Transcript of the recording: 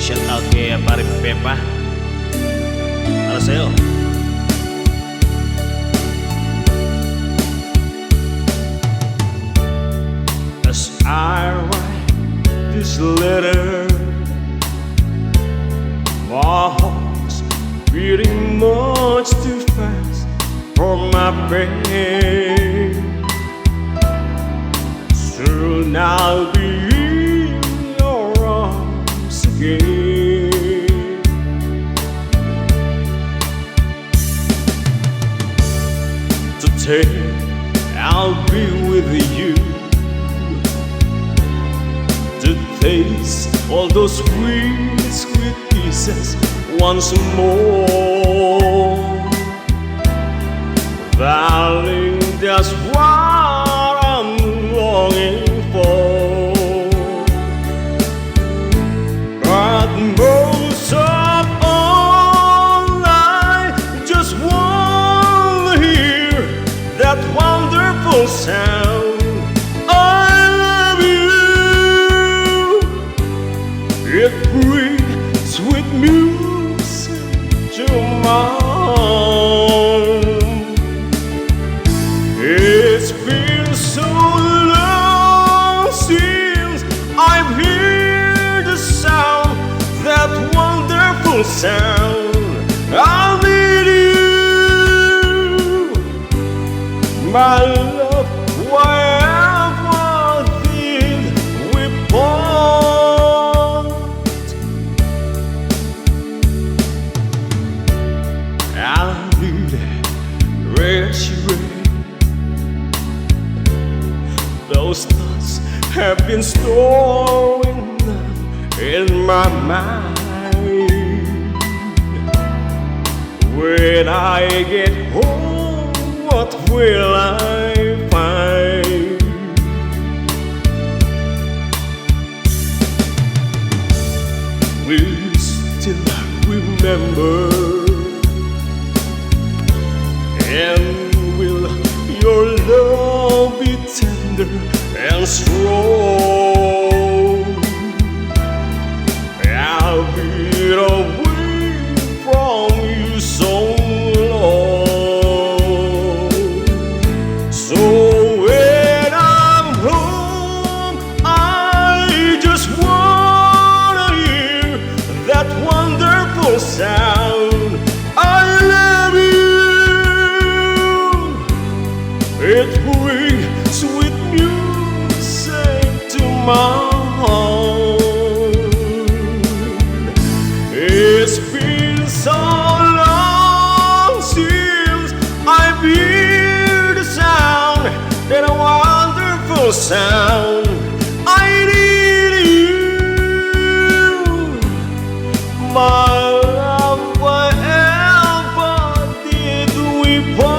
shout out kay pare Pepa. Para sa'yo. As I write this letter, my heart's beating much too fast for my pain. Soon I'll be in your arms again. Today I'll be with you to taste all those sweet, sweet kisses once more. Darling, that's what I'm longing for. But most of all, I just want to hear that wonderful sound. I love you. It brings sweet music to my heart. It's been so long since I've heard the sound, that wonderful sound. I need you, my love, wherever did we part. I'll be there, reassured. Those thoughts have been storing in my mind. When I get home, what will I find? Will you still remember? And will your love be tender and strong? I've been away from you so long. So when I'm home, I just wanna hear that wonderful sound. I love you. It brings sweet music to my heart. It's been so long since I've heard the sound, that a wonderful sound. I need you, my love, wherever did we part?